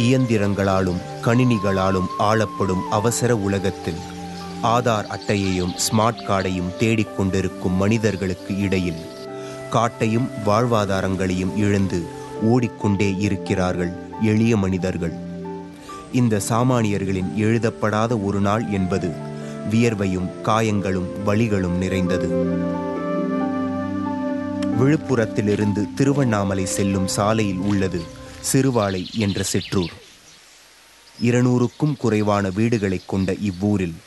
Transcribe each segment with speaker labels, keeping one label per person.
Speaker 1: இயந்திரங்களாலும் கணினிகளாலும் ஆளப்படும் அவசர உலகத்தில் ஆதார் அட்டையையும் ஸ்மார்ட் கார்டையும் தேடிக்கொண்டிருக்கும் மனிதர்களுக்கு இடையில் காட்டையும் வாழ்வாதாரங்களையும் இழந்து ஓடிக்கொண்டே இருக்கிறார்கள் எளிய மனிதர்கள். இந்த சாமானியர்களின் எழுதப்படாத ஒரு நாள் என்பது வியர்வையும் காயங்களும் வலிகளும் நிறைந்தது. விழுப்புரத்திலிருந்து திருவண்ணாமலை செல்லும் சாலையில் உள்ளது சிறுவாலை என்ற சிற்றூர். 200க்கும் குறைவான வீடுகளை கொண்ட இவ்வூரில்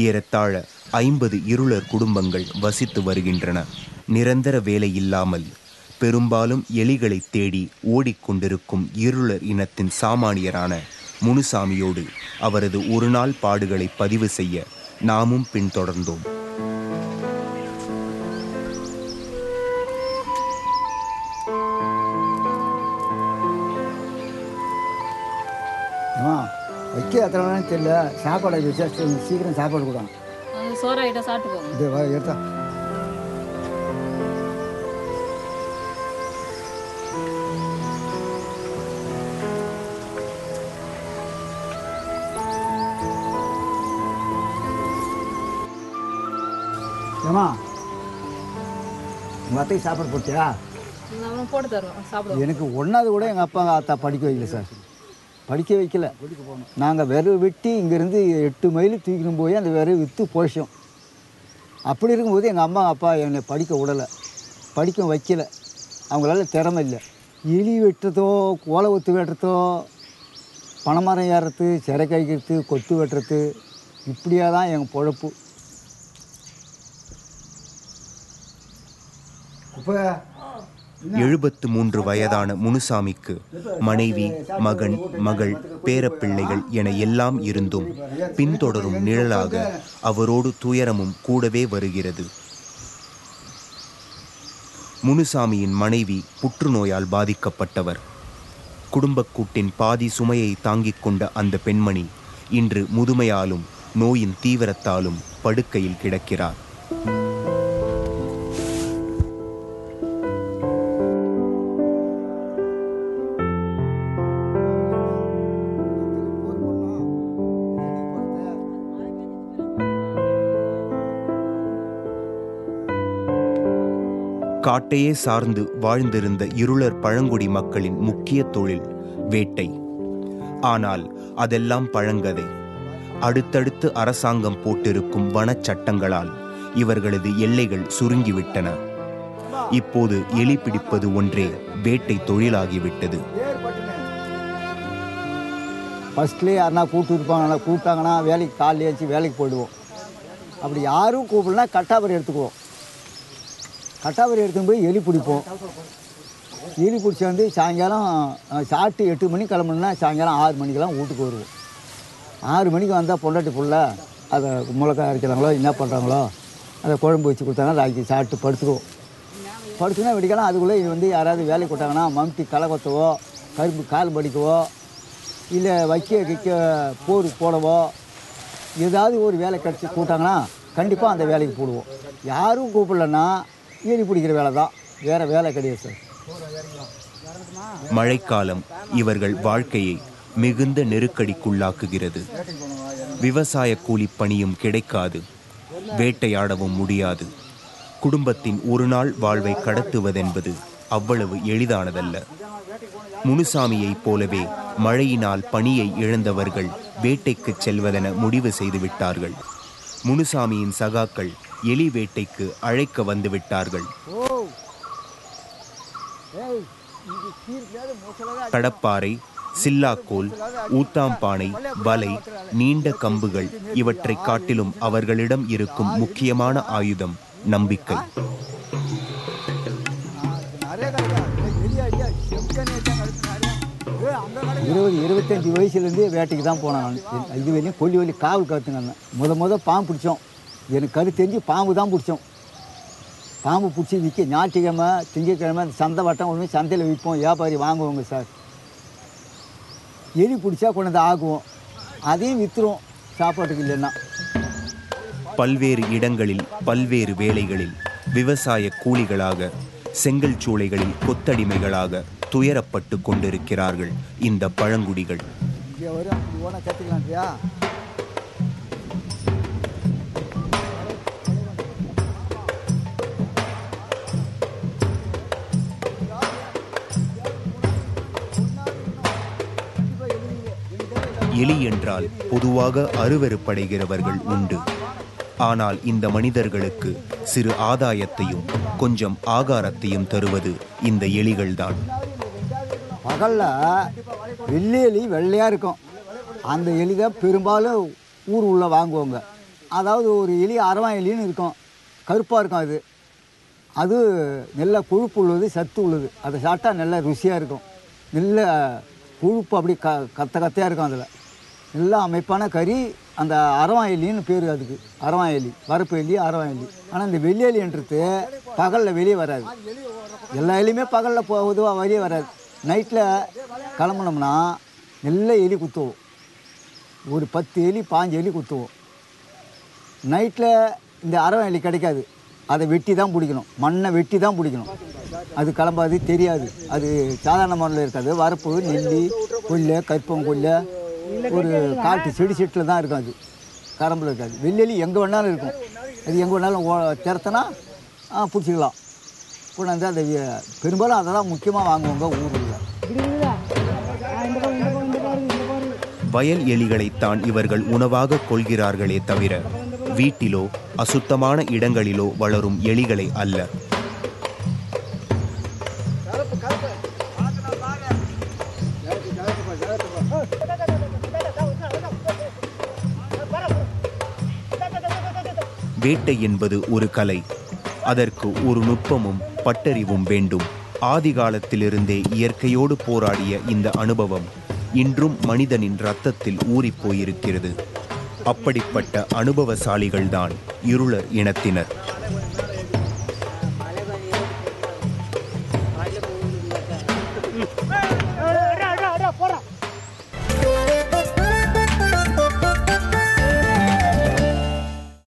Speaker 1: ஏறத்தாழ 50 இருளர் குடும்பங்கள் வசித்து வருகின்றன. நிரந்தர வேலை இல்லாமல் பெரும்பாலும் எலிகளை தேடி ஓடிக்கொண்டிருக்கும் இருளர் இனத்தின் சாமானியரான முனுசாமியோடு அவரது ஒரு நாள் பாடுகளை பதிவு செய்ய நாமும் பின்தொடர்ந்தோம்.
Speaker 2: வைக்க எத்தனை தெரியல, சாப்பாடு வச்சா சீக்கிரம் சாப்பாடு கூட
Speaker 3: சோறாயிட்ட சாப்பிட்டு
Speaker 2: எடுத்தா. ஏமா உங்கள் அத்தைக்கு சாப்பாடு போட்டியா?
Speaker 3: போட்டு தருவோம் சாப்பிடுவோம்.
Speaker 2: எனக்கு ஒன்றாவது கூட எங்கள் அப்பா அத்தா படிக்க வைக்கல சார், படிக்க வைக்கல. நாங்கள் விறகு வெட்டி இங்கேருந்து 8 மைல் தூக்கின்னு போய் அந்த விறகு விற்று போஷோம். அப்படி இருக்கும்போது எங்கள் அம்மா அப்பா என்னை படிக்க விடலை, படிக்க வைக்கல. அவங்களால திறமை இல்லை. எலி வெட்டுறதோ, கோலை ஒத்து வெட்டுறதோ, பனைமரம் ஏறுறது, சிறை காய்க்கிறது, கொத்து வெட்டுறது, இப்படியா தான் எங்கள் பொழப்பு. இப்போ
Speaker 1: 73 வயதான முனுசாமிக்கு மனைவி, மகன், மகள், பேரப்பிள்ளைகள் என எல்லாம் இருந்தும் பின்தொடரும் நிழலாக அவரோடு துயரமும் கூடவே வருகிறது. முனுசாமியின் மனைவி புற்றுநோயால் பாதிக்கப்பட்டவர். குடும்பக்கூட்டின் பாதி சுமையை தாங்கிக் கொண்ட அந்த பெண்மணி இன்று முதுமையாலும் நோயின் தீவிரத்தாலும் படுக்கையில் கிடக்கிறார். காட்டையே சார்ந்து வாழ்ந்திருந்த இருளர் பழங்குடி மக்களின் முக்கிய தொழில் வேட்டை. ஆனால் அதெல்லாம் பழங்கதை. அடுத்தடுத்து அரசாங்கம் போட்டிருக்கும் வனச்சட்டங்களால் இவர்களது எல்லைகள் சுருங்கிவிட்டன. இப்போது எலி பிடிப்பது ஒன்றே வேட்டை தொழிலாகிவிட்டது.
Speaker 2: ஃபஸ்ட்லேயே யாருனா கூப்பிட்டாங்கன்னா வேலைக்கு காலையில் ஏற்றி வேலைக்கு போயிடுவோம். அப்படி யாரும் கூப்பிடனா கட்டாபரி எடுத்துக்குவோம். கட்டாபரி எடுத்துன்னு போய் எலி பிடிப்போம். எலி பிடிச்சி வந்து சாயங்காலம் சாப்பிட்டு 8 மணிக்கு கிளம்புனா சாயங்காலம் 6 மணிக்கெல்லாம் வீட்டுக்கு வருவோம். 6 மணிக்கு வந்தால் பொண்டாட்டி புள்ள அதை மிளகாய் அரைக்கிறாங்களோ என்ன பண்ணுறாங்களோ அதை குழம்பு வச்சு கொடுத்தாங்கன்னா ராக்கி சாப்பிட்டு படுத்துக்குவோம். படுத்துனா வெடிக்கலாம். அதுக்குள்ளே இது வந்து யாராவது வேலைக்கு விட்டாங்கன்னா மம்டி களை கொத்தவோ, கரும்பு கால் படிக்கவோ, இல்லை வைக்க போர் போடவோ, ஏதாவது ஒரு வேலை கிடச்சி கூப்பிட்டாங்கன்னா கண்டிப்பாக அந்த வேலைக்கு போடுவோம். யாரும் கூப்பிடலன்னா ஏறி பிடிக்கிற வேலை தான், வேறு வேலை கிடையாது சார்.
Speaker 1: மழைக்காலம் இவர்கள் வாழ்க்கையை மிகுந்த நெருக்கடிக்குள்ளாக்குகிறது. விவசாய கூலி பணியும் கிடைக்காது, வேட்டையாடவும் முடியாது. குடும்பத்தின் ஒரு நாள் வாழ்வை கடத்துவதென்பது அவ்வளவு எளிதானதல்ல. முனுசாமியைப் போலவே மழையினால் பணியை இழந்தவர்கள் வேட்டைக்கு செல்வதென முடிவு செய்துவிட்டார்கள். முனுசாமியின் சகாக்கள் எலி வேட்டைக்கு அழைக்க வந்துவிட்டார்கள். கடப்பாறை, சில்லாக்கோல், ஊத்தாம்பானை, வலை, நீண்ட கம்புகள் இவற்றை காட்டிலும் அவர்களிடம் இருக்கும் முக்கியமான ஆயுதம் நம்பிக்கை.
Speaker 2: 25 வயசுலேருந்தே வேட்டைக்கு தான் போனேன். இது வரையும் கொல்லி வலி காவல் கற்றுங்க. முத பாம்பு பிடிச்சோம். எனக்கு கரு தெரிஞ்சு பாம்பு தான் பிடிச்சோம். பாம்பு பிடிச்சி விற்க ஞாயிற்றுக்கிழமை, திங்கக்கிழமை சந்தை வட்டம் ஒன்று சந்தையில் விற்போம். வியாபாரி வாங்குவோங்க சார். எலி பிடிச்சா கொண்டு வந்து ஆகுவோம், அதையும் விற்றுருவோம் சாப்பாட்டுக்கு இல்லைன்னா.
Speaker 1: பல்வேறு இடங்களில் பல்வேறு வேலைகளில் விவசாய கூலிகளாக, செங்கல் சூளைகளில் கொத்தடிமைகளாக, துயரப்பட்டு கொண்டிருக்கிறார்கள் இந்த பழங்குடிகள். எலி என்றால் பொதுவாக அருவருப்படைகிறவர்கள் உண்டு. ஆனால் இந்த மனிதர்களுக்கு சிறு ஆதாயத்தையும் கொஞ்சம் ஆகாரத்தையும் தருவது இந்த எலிகள்தான்.
Speaker 2: பகலில் வெள்ளை எலி வெள்ளையாக இருக்கும். அந்த எலி தான் பெரும்பாலும் ஊர் உள்ள வாங்குவாங்க. அதாவது ஒரு எலி அரவான் எலின்னு இருக்கும், கருப்பாக இருக்கும். அது நல்ல கொழுப்பு உள்ளது, சத்து உள்ளது. அதை சாப்பிட்டா நல்ல ருசியாக இருக்கும். நல்ல கொழுப்பு அப்படி கத்தையாக இருக்கும். அதில் நல்ல அமைப்பான கறி. அந்த அரவான் எலின்னு பேர் அதுக்கு. அரவான் எலி, வரப்பு எலி, அரவான் எலி. ஆனால் இந்த வெள்ளை எலின்றது பகலில் வெளியே வராது. எல்லா எலியுமே பகலில் பொதுவாக வெளியே வராது. நைட்டில் கிளம்புனோம்னா நல்ல எலி குத்துவோம். ஒரு 10 எலி 15 எலி குத்துவோம். நைட்டில் இந்த அரவான் எலி கிடைக்காது. அதை வெட்டி தான் பிடிக்கணும், மண்ணை வெட்டி தான் பிடிக்கணும். அது கிளம்பாது, தெரியாது. அது சாதாரண மண்ணில் இருக்காது. வரப்பு, நெல்லி, கொல்லை, கற்பம் கொல்லை, ஒரு காட்டு செடி செட்டில் தான் இருக்கும். அது கரம்பில் இருக்காது. வெள்ளெலி எங்கே வேணாலும் இருக்கும். அது எங்கே வேணாலும் திறத்தனா பிடிச்சிக்கலாம். கொண்டாந்து அதை பெரும்பாலும் அதை தான் முக்கியமாக வாங்குவாங்க ஊரில்.
Speaker 1: வயல் எலிகளைத்தான் இவர்கள் உணவாக கொள்கிறார்களே தவிர வீட்டிலோ அசுத்தமான இடங்களிலோ வளரும் எலிகளை அல்ல. வேட்டை என்பது ஒரு கலை. அதற்கு ஒரு நுட்பமும் பட்டறிவும் வேண்டும். ஆதி காலத்திலிருந்தே இயற்கையோடு போராடிய இந்த அனுபவம் இன்றும் மனிதனின் இரத்தத்தில் ஊறிப்போயிருக்கிறது. அப்படிப்பட்ட அனுபவசாலிகள்தான் இருளர் இனத்தினர்.